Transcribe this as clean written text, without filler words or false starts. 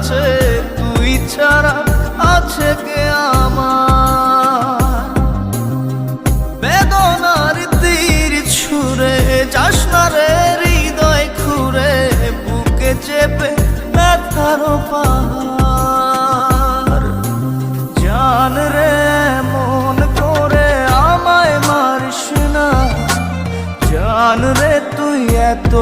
কাছে, তুই ছাড়া আছে কে আমার? বেদনার তীর ছুঁড়ে যাস না রে হৃদয় খুঁড়ে, বুকে চেপে ব্যথার পাহাড়। জান রে মন করে আমায় মারিস না, জান রে তুই এত